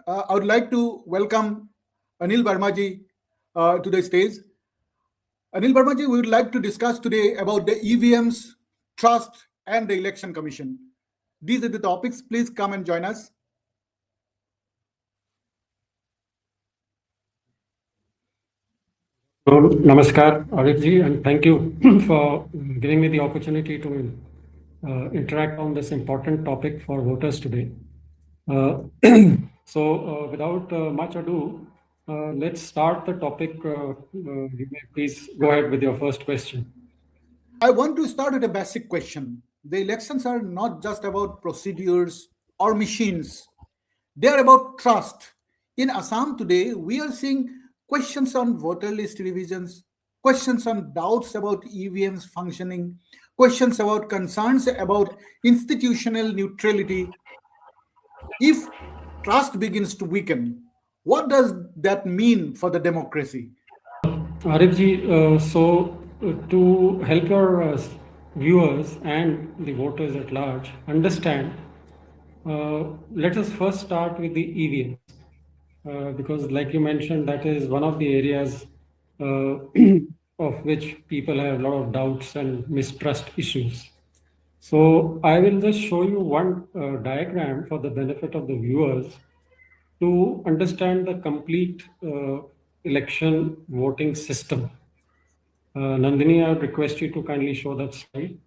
I would like to welcome Anil Verma to the stage. Anil Verma, we would like to discuss today about the EVMs, trust, and the Election Commission. These are the topics. Please come and join us. Namaskar, Arifji, and thank you for giving me the opportunity to interact on this important topic for voters today. Without much ado, let's start the topic. You may please go ahead with your first question. I want to start with a basic question. The elections are not just about procedures or machines, they are about trust. In Assam today, we are seeing questions on voter list revisions, questions on doubts about EVMs functioning, questions about concerns about institutional neutrality. If trust begins to weaken, what does that mean for the democracy? Arifji, to help your viewers and the voters at large understand, let us first start with the EVMs. Because like you mentioned, that is one of the areas of which people have a lot of doubts and mistrust issues. So I will just show you one diagram for the benefit of the viewers to understand the complete election voting system. Nandini, I would request you to kindly show that slide.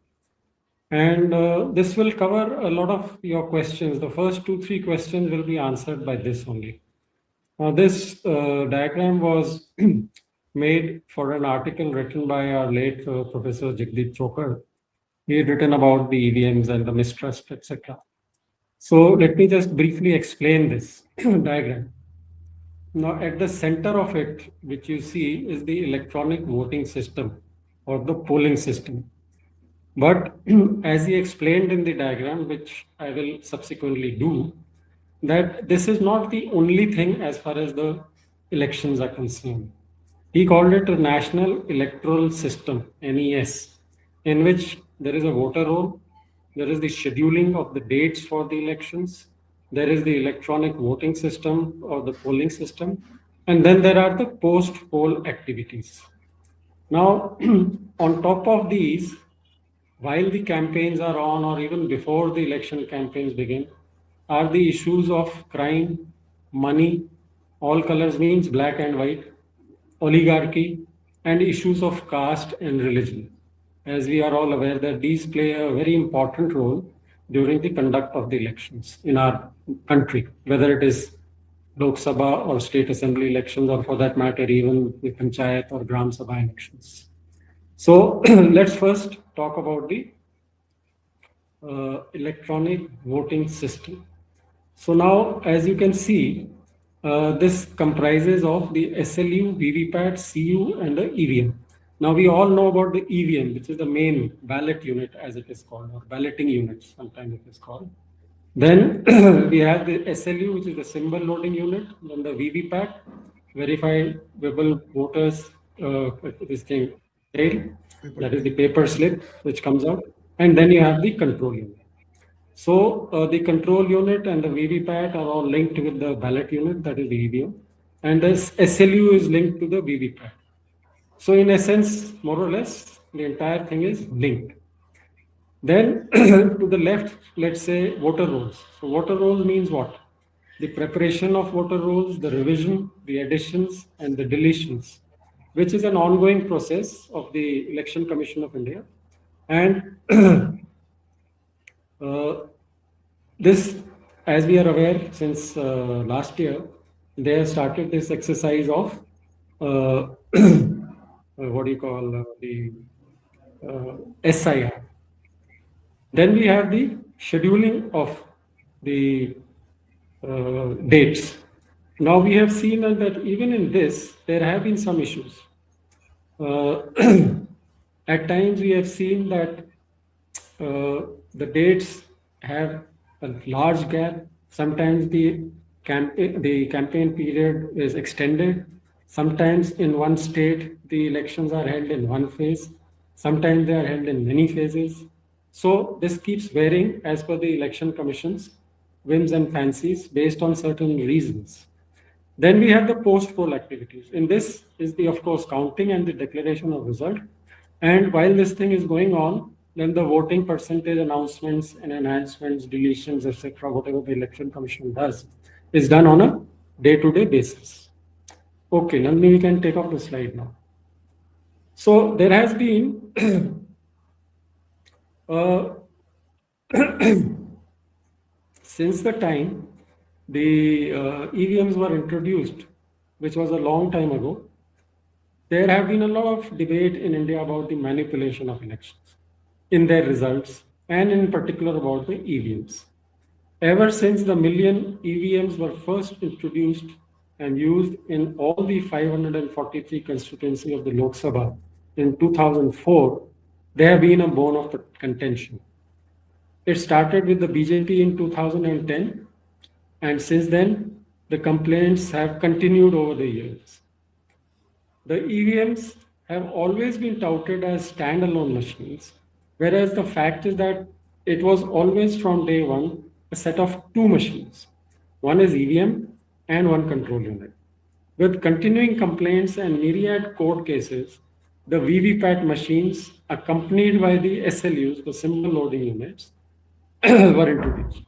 And this will cover a lot of your questions. The first 2-3 questions will be answered by this only. This diagram was made for an article written by our late Professor Jagdeep Chokar. He had written about the EVMs and the mistrust, etc. So let me just briefly explain this diagram. Now, at the center of it, which you see, is the electronic voting system or the polling system. But as he explained in the diagram, which I will subsequently do, that this is not the only thing as far as the elections are concerned. He called it a National Electoral System, NES, in which there is a voter roll, there is the scheduling of the dates for the elections, there is the electronic voting system or the polling system, and then there are the post-poll activities. Now, on top of these, while the campaigns are on or even before the election campaigns begin, are the issues of crime, money, all colors means black and white, oligarchy, and issues of caste and religion. As we are all aware that these play a very important role during the conduct of the elections in our country, whether it is Lok Sabha or state assembly elections, or for that matter, even the Panchayat or Gram Sabha elections. So let's first talk about the electronic voting system. So now, as you can see, this comprises of the SLU, VVPAT, CU, and the EVM. Now, we all know about the EVM, which is the main ballot unit, as it is called, or balloting unit, sometimes it is called. Then we have the SLU, which is the symbol loading unit. Then the VVPAT, verifiable voters, this thing, that is the paper slip which comes out. And then you have the control unit. So the control unit and the VVPAT are all linked with the ballot unit, that is the EVM, and the SLU is linked to the VVPAT. So in essence, more or less, the entire thing is linked. Then to the left, let's say voter rolls. So voter roll means what? The preparation of voter rolls, the revision, the additions, and the deletions, which is an ongoing process of the Election Commission of India. And this, as we are aware, since last year, they have started this exercise of what do you call the SIR. Then we have the scheduling of the dates. Now we have seen that even in this, there have been some issues. At times we have seen that the dates have a large gap. Sometimes the campaign period is extended. Sometimes in one state, the elections are held in one phase. Sometimes they are held in many phases. So this keeps varying as per the election commission's whims and fancies based on certain reasons. Then we have the post-poll activities. In this is the, of course, counting and the declaration of result. And while this thing is going on, then the voting percentage announcements and enhancements, deletions, etc., whatever the election commission does, is done on a day-to-day basis. Okay, Nandini, we can take off the slide now. So there has been uh, since the time the EVMs were introduced, which was a long time ago, there have been a lot of debate in India about the manipulation of elections in their results, and in particular about the EVMs. Ever since the million EVMs were first introduced and used in all the 543 constituency of the Lok Sabha in 2004, they have been a bone of contention. It started with the BJP in 2010, and since then, the complaints have continued over the years. The EVMs have always been touted as standalone machines, whereas the fact is that it was always from day one a set of two machines. One is EVM and one control unit. With continuing complaints and myriad court cases, the VVPAT machines, accompanied by the SLUs, the symbol loading units, were introduced.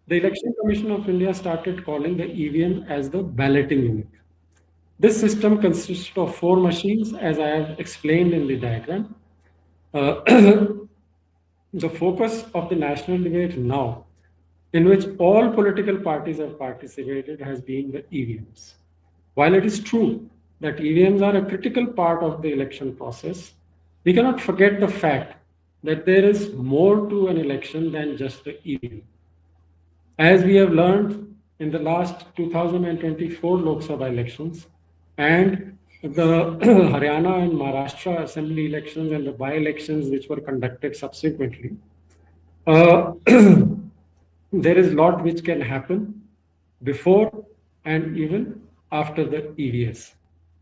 The Election Commission of India started calling the EVM as the balloting unit. This system consists of four machines, as I have explained in the diagram. The focus of the national debate now, in which all political parties have participated, has been the EVMs. While it is true that EVMs are a critical part of the election process, we cannot forget the fact that there is more to an election than just the EVM. As we have learned in the last 2024 Lok Sabha elections and the Haryana and Maharashtra Assembly elections and the by-elections which were conducted subsequently, there is a lot which can happen before and even after the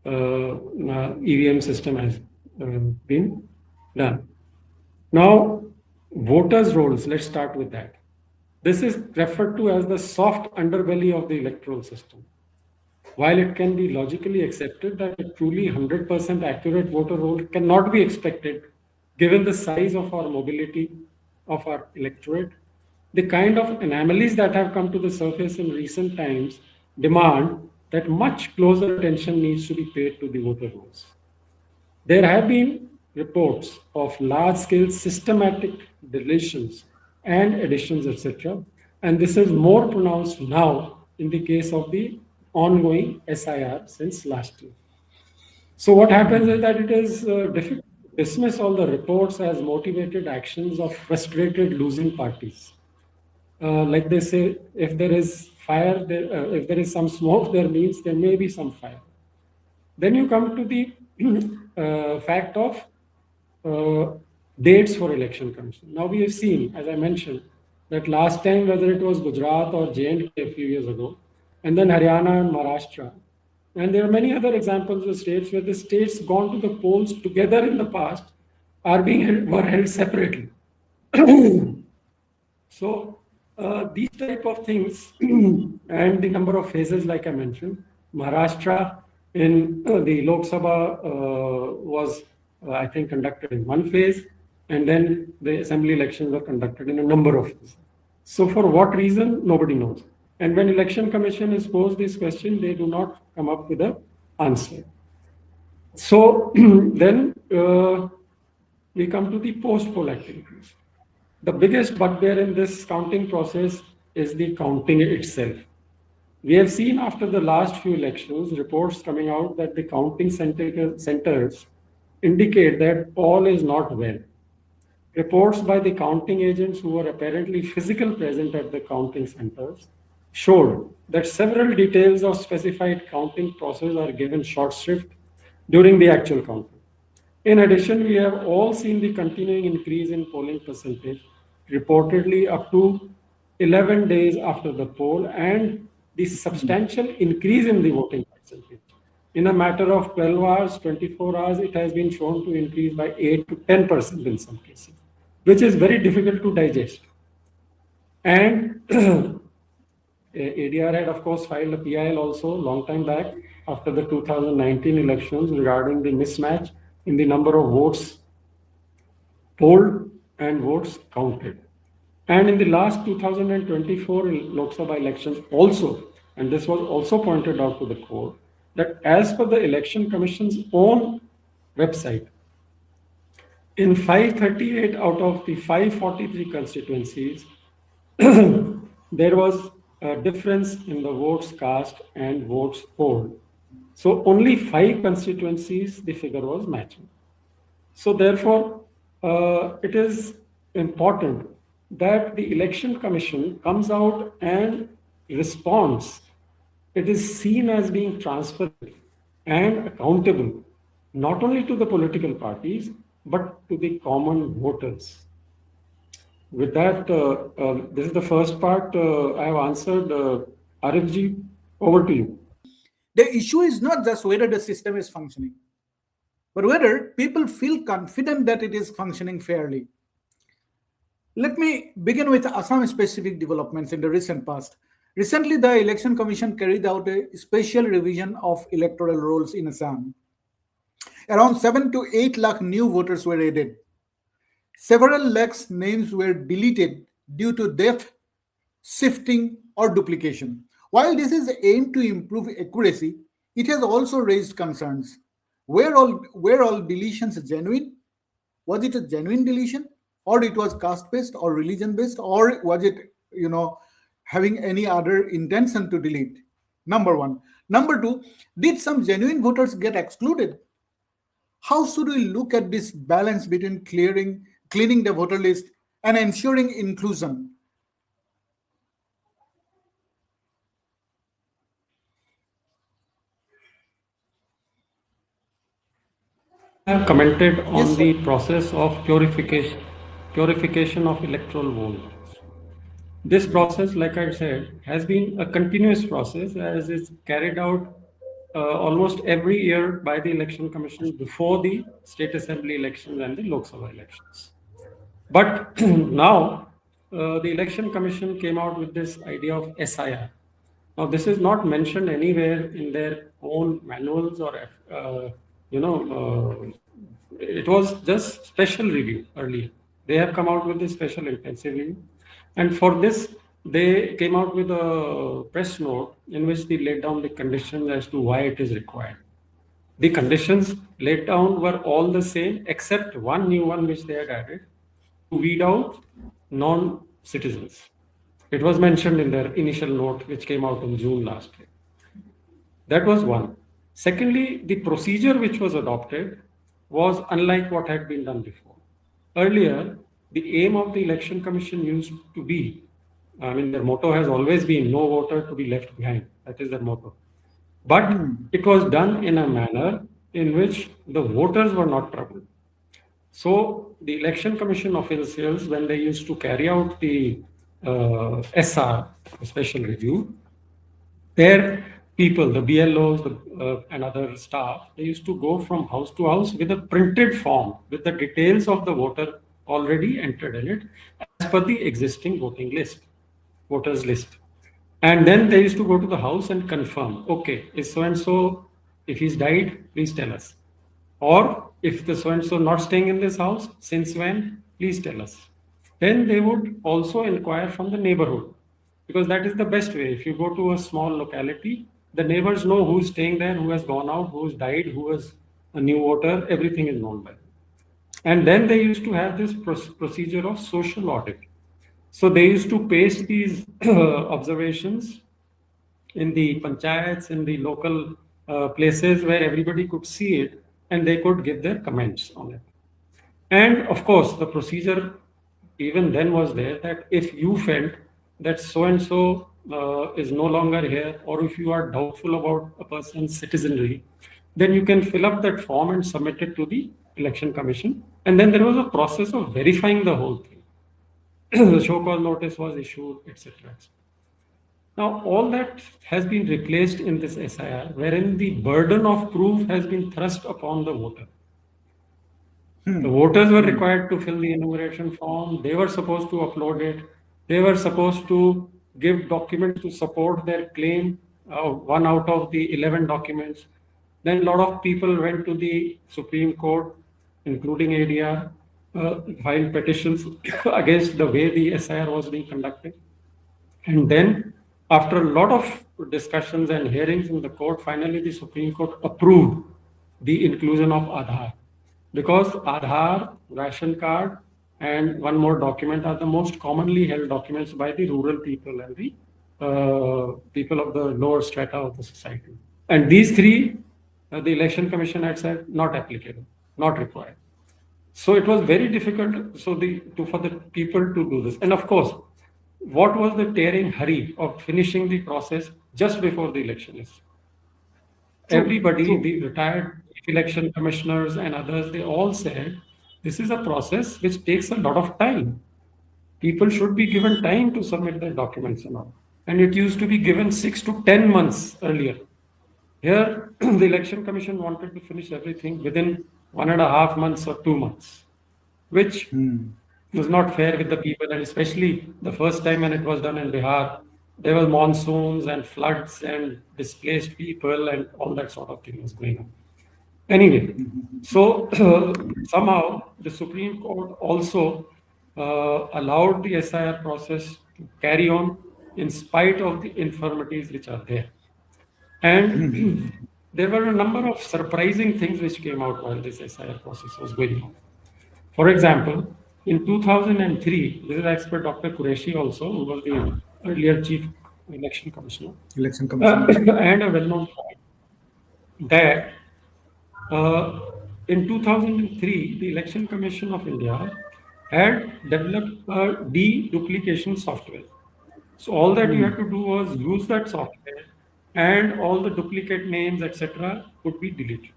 EVM system has been done. Now, voters' rolls, let's start with that. This is referred to as the soft underbelly of the electoral system. While it can be logically accepted that a truly 100% accurate voter roll cannot be expected given the size of our mobility of our electorate, the kind of anomalies that have come to the surface in recent times demand that much closer attention needs to be paid to the voter rolls. There have been reports of large-scale systematic deletions and additions, etc. And this is more pronounced now in the case of the ongoing SIR since last year. So what happens is that it is difficult to dismiss all the reports as motivated actions of frustrated losing parties. Like they say, if there is fire, if there is some smoke, there means there may be some fire. Then you come to the fact of dates for election commission. Now we have seen, as I mentioned, that last time, whether it was Gujarat or J&K a few years ago, and then Haryana and Maharashtra, and there are many other examples of states where the states gone to the polls together in the past were held separately. So these type of things and the number of phases, like I mentioned, Maharashtra in the Lok Sabha was, I think, conducted in one phase, and then the assembly elections were conducted in a number of phases. So for what reason, nobody knows. And when election commission is posed this question, they do not come up with an answer. So then we come to the post-poll activities. The biggest bugbear in this counting process is the counting itself. We have seen after the last few elections reports coming out that the counting centers indicate that all is not well. Reports by the counting agents who were apparently physically present at the counting centers showed that several details of specified counting process are given short shrift during the actual counting. In addition, we have all seen the continuing increase in polling percentage, reportedly up to 11 days after the poll, and the substantial increase in the voting percentage. In a matter of 12 hours, 24 hours, it has been shown to increase by 8 to 10% in some cases, which is very difficult to digest. And ADR had, of course, filed a PIL also long time back after the 2019 elections regarding the mismatch in the number of votes polled and votes counted. And in the last 2024 Lok Sabha elections also, and this was also pointed out to the court, that as per the Election Commission's own website, in 538 out of the 543 constituencies, there was a difference in the votes cast and votes polled. So only 5 constituencies the figure was matching. So therefore, it is important that the Election Commission comes out and responds. It is seen as being transparent and accountable, not only to the political parties, but to the common voters. With that, this is the first part I have answered. Arifji, over to you. The issue is not just whether the system is functioning, but whether people feel confident that it is functioning fairly. Let me begin with Assam specific developments in the recent past. Recently, the Election Commission carried out a special revision of electoral rolls in Assam. Around 7 to 8 lakh new voters were added. Several lakhs names were deleted due to death, shifting, or duplication. While this is aimed to improve accuracy, it has also raised concerns. Were all deletions genuine? Was it a genuine deletion, or it was caste based or religion based, or was it having any other intention to delete? Number one. Number two, did some genuine voters get excluded? How should we look at this balance between cleaning the voter list and ensuring inclusion? I have commented Yes, on sir. the process of purification of electoral votes. This process, like I said, has been a continuous process as is carried out almost every year by the Election Commission before the State Assembly elections and the Lok Sabha elections. But now the Election Commission came out with this idea of SIR. Now, this is not mentioned anywhere in their own manuals or, you know, it was just special review earlier. They have come out with this special intensive review. And for this, they came out with a press note in which they laid down the conditions as to why it is required. The conditions laid down were all the same, except one new one which they had added to weed out non citizens. It was mentioned in their initial note, which came out in June last year. That was one. Secondly, the procedure which was adopted was unlike what had been done before. Earlier, the aim of the Election Commission used to be, I mean, their motto has always been no voter to be left behind. That is their motto. But it was done in a manner in which the voters were not troubled. So the Election Commission officials, when they used to carry out the SR, special review, their people, the BLOs and other staff, they used to go from house to house with a printed form with the details of the voter already entered in it as per the existing voters list. And then they used to go to the house and confirm, okay, is so and so, if he's died, please tell us. Or if the so and so not staying in this house, since when, please tell us. Then they would also inquire from the neighborhood, because that is the best way. If you go to a small locality, the neighbors know who's staying there, who has gone out, who's died, who is a new voter, everything is known by them. And then they used to have this procedure of social audit. So they used to paste these observations in the panchayats, in the local places where everybody could see it and they could give their comments on it. And of course, the procedure even then was there that if you felt that so and so is no longer here, or if you are doubtful about a person's citizenry, then you can fill up that form and submit it to the Election Commission. And then there was a process of verifying the whole thing. The show cause notice was issued, etc. Now, all that has been replaced in this SIR, wherein the burden of proof has been thrust upon the voter. The voters were required to fill the enumeration form. They were supposed to upload it. They were supposed to give documents to support their claim, one out of the 11 documents. Then a lot of people went to the Supreme Court, including ADR, filed petitions against the way the SIR was being conducted. And then, after a lot of discussions and hearings in the court, finally the Supreme Court approved the inclusion of Aadhaar. Because Aadhaar, ration card, and one more document are the most commonly held documents by the rural people and the people of the lower strata of the society. And these three, the Election Commission had said not applicable, not required. So it was very difficult for the people to do this. And of course, what was the tearing hurry of finishing the process just before the election is? Everybody, the retired election commissioners and others, they all said this is a process which takes a lot of time. People should be given time to submit their documents and all. And it used to be given 6 to 10 months earlier. Here, the Election Commission wanted to finish everything within 1.5 months or 2 months, which was not fair with the people, and especially the first time when it was done in Bihar, there were monsoons and floods and displaced people and all that sort of thing was going on. Anyway, so somehow the Supreme Court also allowed the SIR process to carry on in spite of the infirmities which are there. And there were a number of surprising things which came out while this SIR process was going on. For example, in 2003, this is as per Dr. Qureshi also, who was the earlier Chief Election Commissioner, and a well-known fact that in 2003, the Election Commission of India had developed a deduplication software. So all that you had to do was use that software, and all the duplicate names, etc., could be deleted.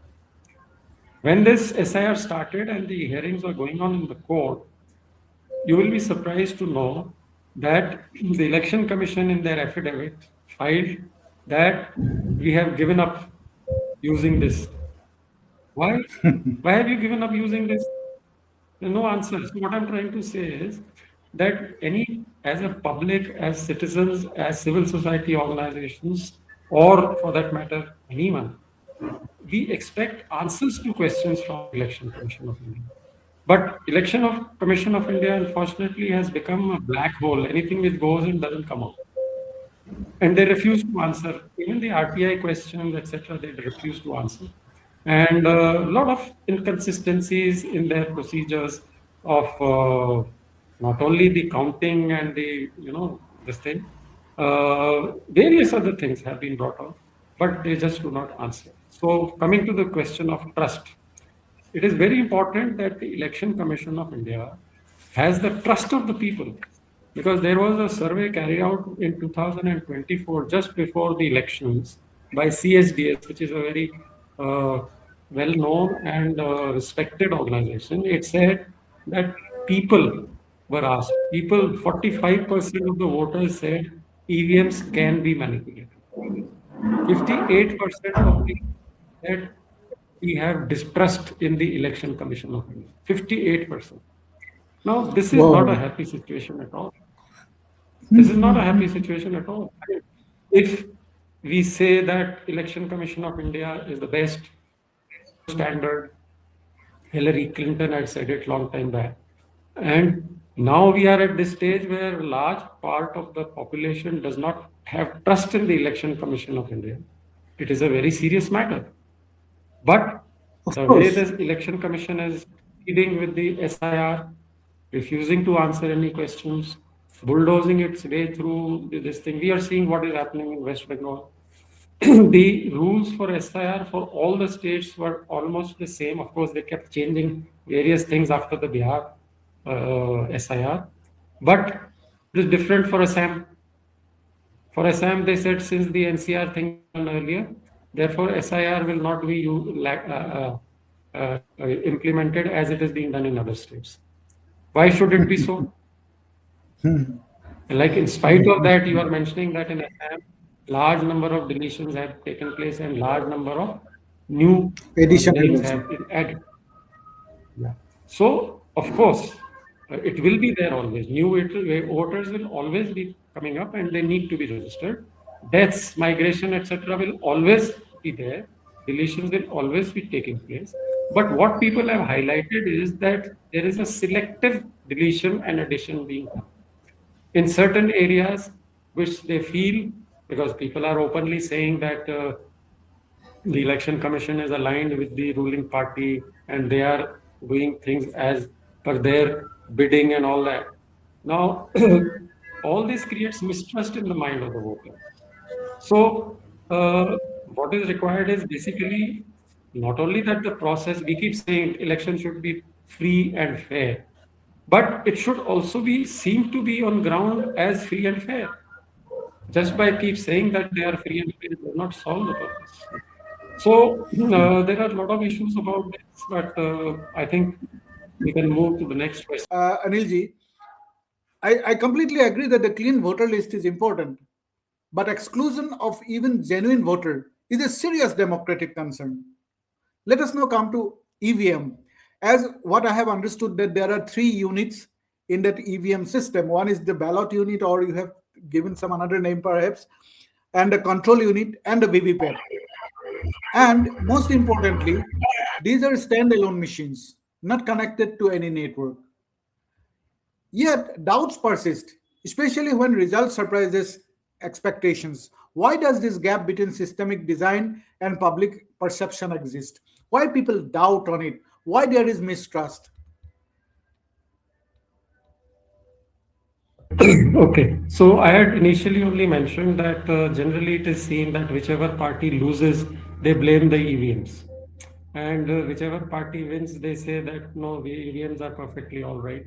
When this SIR started and the hearings were going on in the court, you will be surprised to know that the Election Commission in their affidavit filed that we have given up using this. Why? Why have you given up using this? There's no answer. So what I'm trying to say is that as a public, as citizens, as civil society organizations, or for that matter, anyone, we expect answers to questions from Election Commission of India. But Election Commission of India, unfortunately, has become a black hole. Anything which goes in doesn't come out. And they refuse to answer. Even the RTI questions, etc., they refuse to answer. And a lot of inconsistencies in their procedures of not only the counting and this thing, various other things have been brought out, but they just do not answer. So coming to the question of trust, it is very important that the Election Commission of India has the trust of the people, because there was a survey carried out in 2024, just before the elections, by CSDS, which is a very well-known and respected organization. It said that people were asked, 45% of the voters said EVMs can be manipulated. 58% of people said we have distrust in the Election Commission of India. 58%. Now, this is not a happy situation at all. This is not a happy situation at all. If we say that Election Commission of India is the best standard, Hillary Clinton had said it long time back. And now we are at this stage where a large part of the population does not have trust in the Election Commission of India. It is a very serious matter. But the way this Election Commission is dealing with the SIR, refusing to answer any questions, bulldozing its way through this thing. We are seeing what is happening in West Bengal. The rules for SIR for all the states were almost the same. Of course, they kept changing various things after the Bihar SIR. But it is different for Assam. For Assam, they said since the NCR thing done earlier, therefore SIR will not be implemented as it is being done in other states. Why should it be so? Like in spite of that, you are mentioning that in Assam, large number of deletions have taken place and large number of new names have been added. Yeah. So, of course, It will be there always. New voters will always be coming up and they need to be registered. Deaths, migration, etc. will always be there. Deletions will always be taking place. But what people have highlighted is that there is a selective deletion and addition being done in certain areas which they feel, because people are openly saying that the election commission is aligned with the ruling party and they are doing things as per their bidding and all that. Now, all this creates mistrust in the mind of the voter. So, what is required is basically not only that the process, we keep saying election should be free and fair, but it should also be seem to be on ground as free and fair. Just by keep saying that they are free and fair does not solve the purpose. So there are a lot of issues about this, but I think we can move to the next question. Anilji, I completely agree that the clean voter list is important, but exclusion of even genuine voter is a serious democratic concern. Let us now come to EVM. As what I have understood that there are three units in that EVM system. One is the ballot unit, or you have given some another name perhaps, and the control unit and the VVPAT. And most importantly, these are standalone machines, not connected to any network. Yet doubts persist, especially when results surprises expectations. Why does this gap between systemic design and public perception exist? Why people doubt on it? Why there is mistrust? Okay, so I had initially only mentioned that generally it is seen that whichever party loses, they blame the EVMs. And whichever party wins, they say that no, the EVMs are perfectly all right.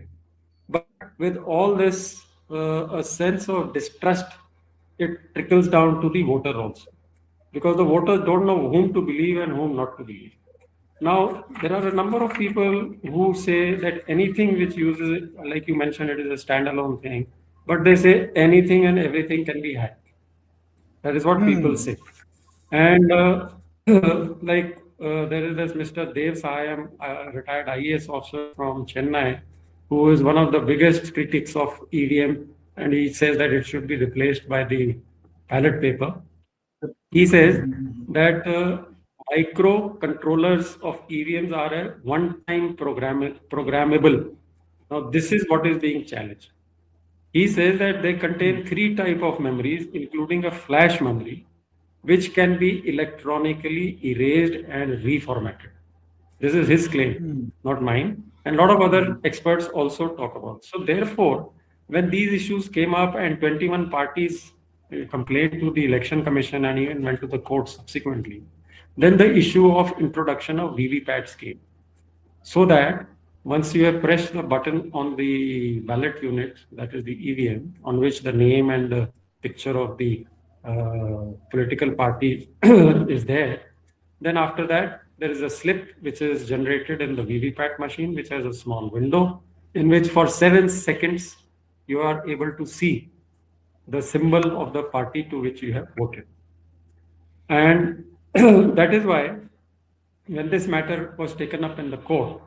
But with all this, a sense of distrust, it trickles down to the voter also. Because the voters don't know whom to believe and whom not to believe. Now, there are a number of people who say that anything which uses it, like you mentioned, it is a standalone thing, but they say anything and everything can be hacked. That is what people Hmm. say. And like there is this Mr. Dev Sahayam, a retired IAS officer from Chennai, who is one of the biggest critics of EVM, and he says that it should be replaced by the ballot paper. He says that microcontrollers of EVMs are a one-time programmable. Now, this is what is being challenged. He says that they contain three type of memories, including a flash memory, which can be electronically erased and reformatted. This is his claim, not mine. And a lot of other experts also talk about. So therefore, when these issues came up and 21 parties complained to the election commission and even went to the court subsequently, then the issue of introduction of VVPATs came, so that once you have pressed the button on the ballot unit, that is the EVM, on which the name and the picture of the political party is there, then after that, there is a slip which is generated in the VVPAT machine, which has a small window in which for 7 seconds you are able to see the symbol of the party to which you have voted. And that is why when this matter was taken up in the court,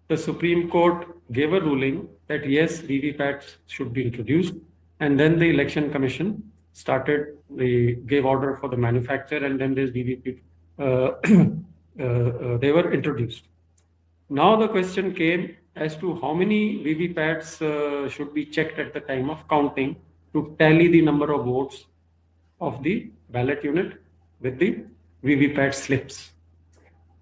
the Supreme Court gave a ruling that yes, VVPATs should be introduced, and then the Election Commission gave order for the manufacture, and then this VVP, they were introduced. Now the question came as to how many VVPATs should be checked at the time of counting to tally the number of votes of the ballot unit with the VVPAT slips.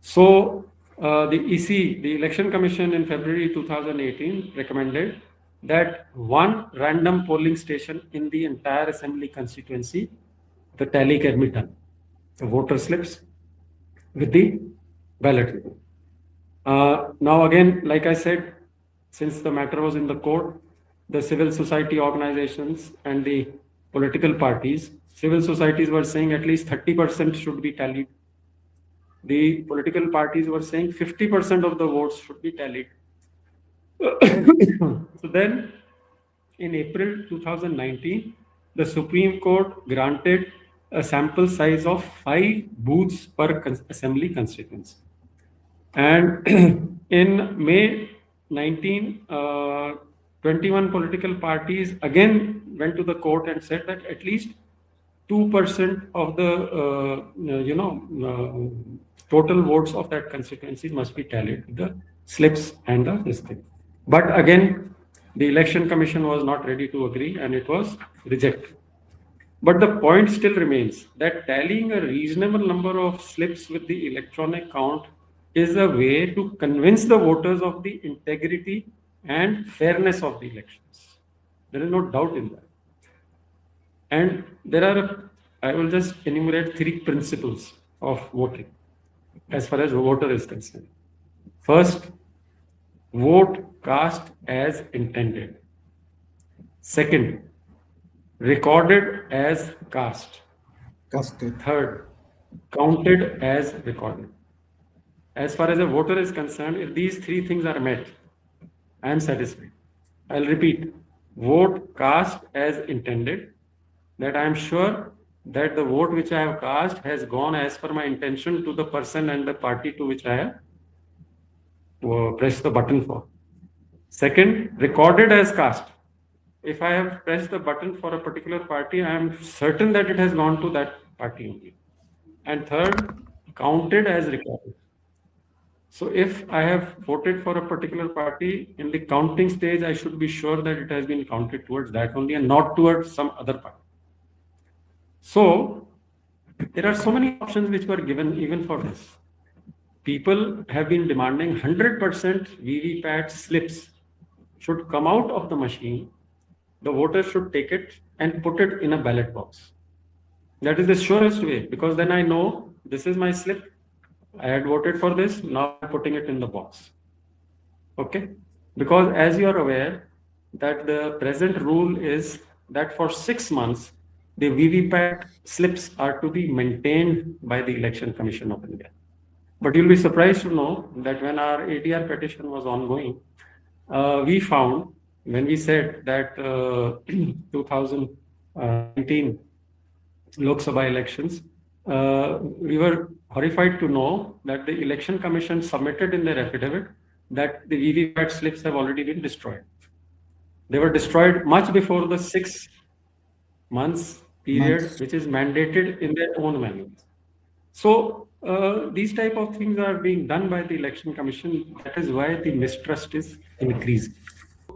So the EC, the Election Commission in February 2018 recommended that one random polling station in the entire assembly constituency, the tally can be done, the voter slips with the ballot unit. Now again, like I said, since the matter was in the court, the civil society organizations and the political parties, civil societies were saying at least 30% should be tallied. The political parties were saying 50% of the votes should be tallied. So then, in April 2019, the Supreme Court granted a sample size of 5 booths per assembly constituency. And in May 19, 21 political parties again went to the court and said that at least 2% of the total votes of that constituency must be tallied with the slips and the this thing. But again, the election commission was not ready to agree and it was rejected. But the point still remains that tallying a reasonable number of slips with the electronic count is a way to convince the voters of the integrity and fairness of the elections. There is no doubt in that. And there are, I will just enumerate 3 principles of voting as far as a voter is concerned. First, vote cast as intended. Second, recorded as cast. Casted. Third, counted as recorded. As far as a voter is concerned, if these 3 things are met, I am satisfied. I'll repeat, vote cast as intended, that I am sure that the vote which I have cast has gone as per my intention to the person and the party to which I have pressed the button for. Second, recorded as cast. If I have pressed the button for a particular party, I am certain that it has gone to that party only. And third, counted as recorded. So if I have voted for a particular party, in the counting stage, I should be sure that it has been counted towards that only and not towards some other party. So there are so many options which were given even for this. People have been demanding 100% VVPAT slips should come out of the machine. The voter should take it and put it in a ballot box. That is the surest way, because then I know this is my slip. I had voted for this. Now I'm putting it in the box. Okay? Because as you are aware, that the present rule is that for 6 months, the VVPAT slips are to be maintained by the Election Commission of India. But you'll be surprised to know that when our ADR petition was ongoing, we found, when we said that 2019 Lok Sabha elections, we were horrified to know that the Election Commission submitted in their affidavit that the VVPAT slips have already been destroyed. They were destroyed much before the 6 months period, which is mandated in their own manuals. So these type of things are being done by the Election Commission. That is why the mistrust is increasing.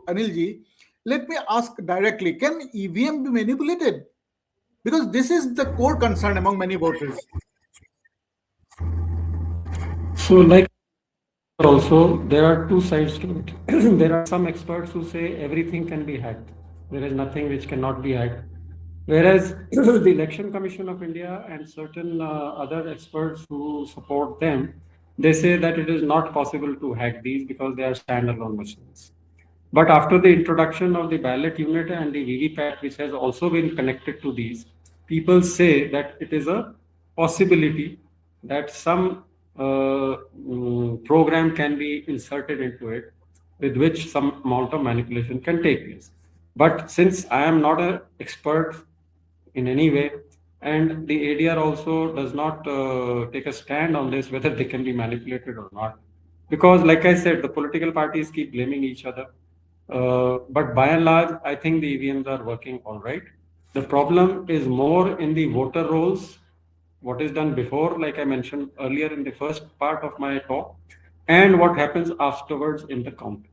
Anilji, let me ask directly, can EVM be manipulated? Because this is the core concern among many voters. So like also, there are 2 sides to it. There are some experts who say everything can be hacked. There is nothing which cannot be hacked. Whereas the Election Commission of India and certain other experts who support them, they say that it is not possible to hack these because they are standalone machines. But after the introduction of the ballot unit and the VVPAT, which has also been connected to these, people say that it is a possibility that some program can be inserted into it with which some amount of manipulation can take place. But since I am not an expert in any way, and the ADR also does not take a stand on this, whether they can be manipulated or not, because like I said, the political parties keep blaming each other. But by and large, I think the EVMs are working all right. The problem is more in the voter rolls, what is done before, like I mentioned earlier in the first part of my talk, and what happens afterwards in the count.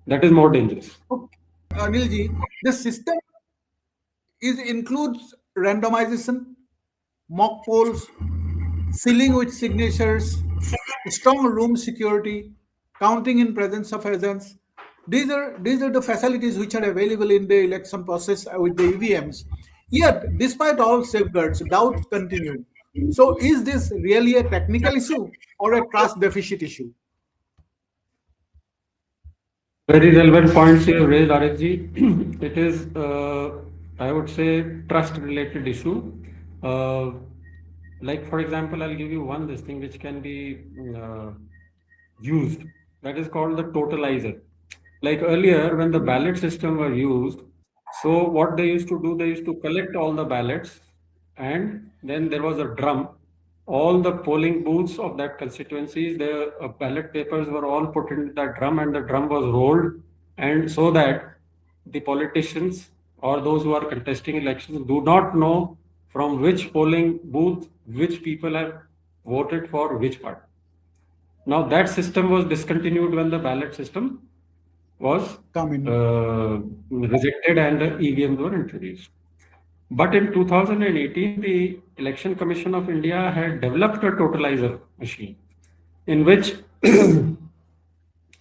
That is more dangerous. Anilji, the system includes randomization, mock polls, sealing with signatures, strong room security, counting in presence of agents. These are the facilities which are available in the election process with the EVMs. Yet, despite all safeguards, doubts continue. So, is this really a technical issue or a trust deficit issue? Very relevant points you have raised, Arifji. It is, I would say, trust-related issue. Like, for example, I'll give you this thing which can be used. That is called the totalizer. Like earlier, when the ballot system were used, so what they used to do, they used to collect all the ballots, and then there was a drum. All the polling booths of that constituencies, the ballot papers were all put into that drum, and the drum was rolled and so that the politicians or those who are contesting elections do not know from which polling booth which people have voted for which party. Now that system was discontinued when the ballot system was Come in. rejected and the EVMs were introduced. But in 2018, the Election Commission of India had developed a totalizer machine in which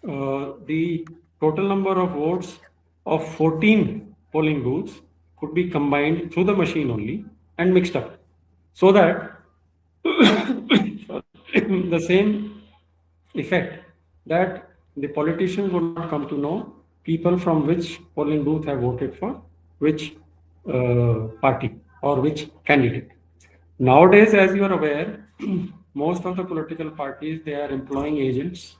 the total number of votes of 14 polling booths could be combined through the machine only and mixed up so that the same effect that the politicians would not come to know people from which polling booth have voted for which party or which candidate. Nowadays, as you are aware, most of the political parties they are employing agents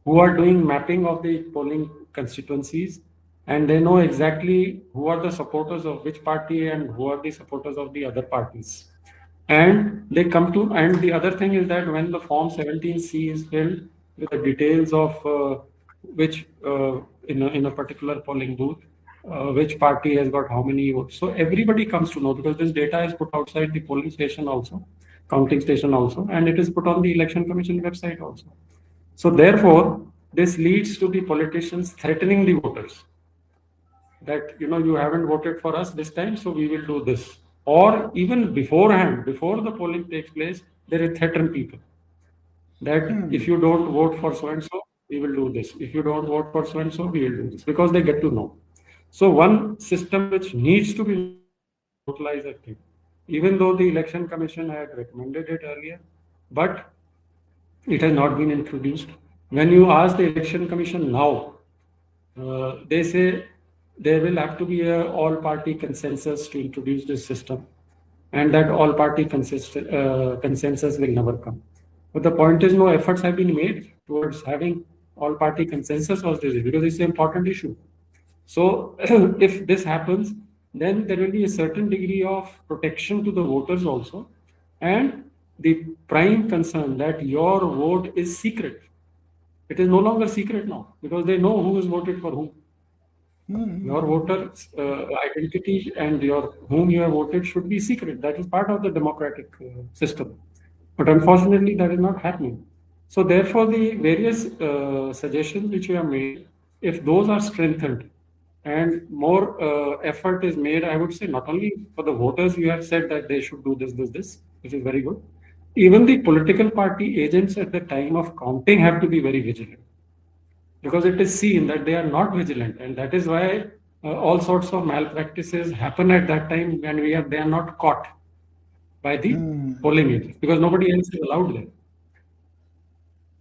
who are doing mapping of the polling constituencies, and they know exactly who are the supporters of which party and who are the supporters of the other parties. And they come to, and the other thing is that when the Form 17C is filled with the details of which in a particular polling booth, which party has got how many votes. So everybody comes to know because this data is put outside the polling station also, counting station also, and it is put on the Election Commission website also. So therefore, this leads to the politicians threatening the voters that you haven't voted for us this time, so we will do this. Or even beforehand, before the polling takes place, they will threaten people that if you don't vote for so and so, we will do this. If you don't vote for so and so, we will do this because they get to know. So one system which needs to be introduced is the totalizer thing, even though the Election Commission had recommended it earlier, but it has not been introduced. When you ask the Election Commission now, they say there will have to be a all-party consensus to introduce this system, and that all-party consensus will never come. But the point is, no efforts have been made towards having all-party consensus on this because it's an important issue. So if this happens, then there will be a certain degree of protection to the voters also, and the prime concern that your vote is secret. It is no longer secret now because they know who has voted for whom. Your voter identity and your whom you have voted should be secret. That is part of the democratic system. But unfortunately, that is not happening. So therefore, the various suggestions which you have made, if those are strengthened and more effort is made, I would say not only for the voters, you have said that they should do this, which is very good. Even the political party agents at the time of counting have to be very vigilant because it is seen that they are not vigilant, and that is why all sorts of malpractices happen at that time when they are not caught by the polling agents because nobody else is allowed there.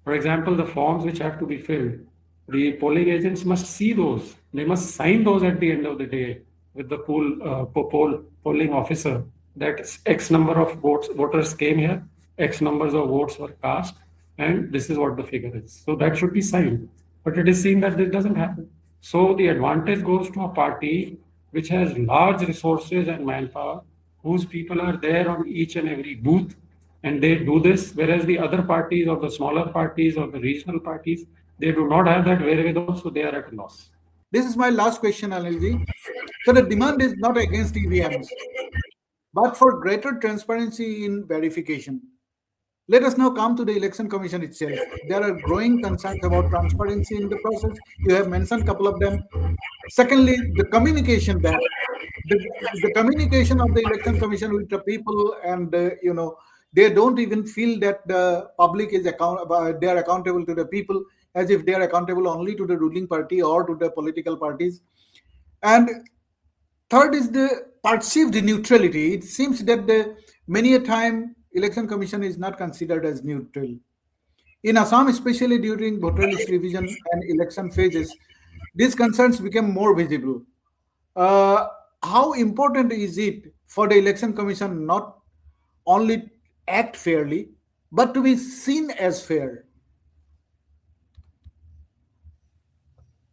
For example, the forms which have to be filled, the polling agents must see those. They must sign those at the end of the day with the polling officer that X number of voters came here, X numbers of votes were cast, and this is what the figure is. So that should be signed. But it is seen that this doesn't happen. So the advantage goes to a party which has large resources and manpower, whose people are there on each and every booth, and they do this, whereas the other parties or the smaller parties or the regional parties, they do not have that wherewithal, so they are at a loss. This is my last question, Anilji. So the demand is not against EVMs, but for greater transparency in verification. Let us now come to the Election Commission itself. There are growing concerns about transparency in the process. You have mentioned a couple of them. Secondly, the communication that the communication of the Election Commission with the people, and they don't even feel that the public is they are accountable to the people, as if they are accountable only to the ruling party or to the political parties. And third is the perceived neutrality. It seems that many a time Election Commission is not considered as neutral. In Assam, especially during voter list revision and election phases, these concerns became more visible. How important is it for the Election Commission not only act fairly, but to be seen as fair?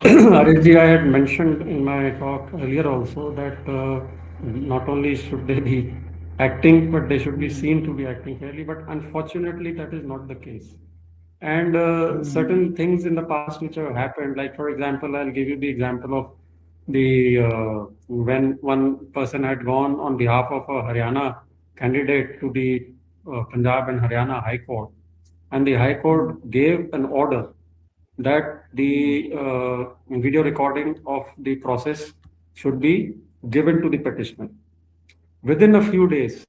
Arifji, I had mentioned in my talk earlier also that not only should they be acting, but they should be seen to be acting fairly. But unfortunately, that is not the case. and certain Hmm. things in the past which have happened. Like for example, I'll give you the example of the when one person had gone on behalf of a Haryana candidate to the Punjab and Haryana High Court, and the High Hmm. Court gave an order that the video recording of the process should be given to the petitioner. Within a few days,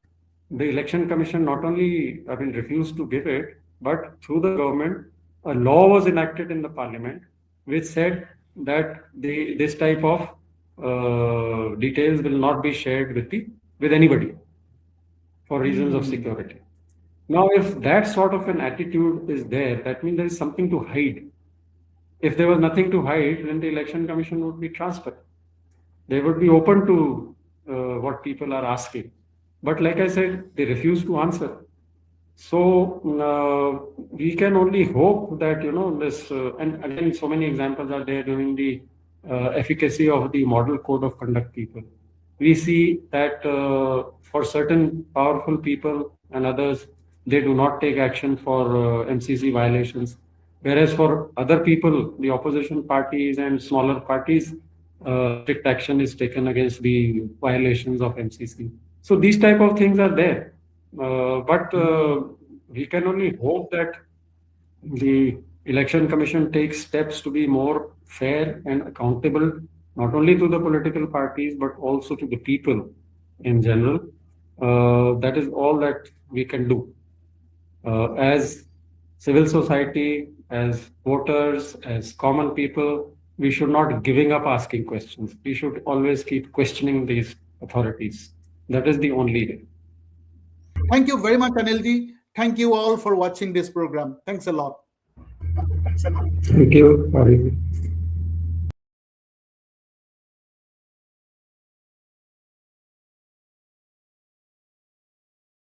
the election commission not only, I mean, refused to give it, but through the government, a law was enacted in the parliament which said that this type of details will not be shared with anybody for reasons of Hmm. security. Now, if that sort of an attitude is there, that means there is something to hide. If there was nothing to hide, then the election commission would be transparent. They would be open to what people are asking. But like I said, they refuse to answer. So we can only hope that this, and again, so many examples are there during the efficacy of the model code of conduct people. We see that for certain powerful people and others, they do not take action for MCC violations, whereas for other people, the opposition parties and smaller parties, strict action is taken against the violations of MCC. So these type of things are there, but we can only hope that the election commission takes steps to be more fair and accountable, not only to the political parties but also to the people in general. That is all that we can do as civil society, as voters, as common people. We should not giving up asking questions. We should always keep questioning these authorities. That is the only way. Thank you very much, Anilji. Thank you all for watching this program. Thanks a lot. Thank you, Ariful.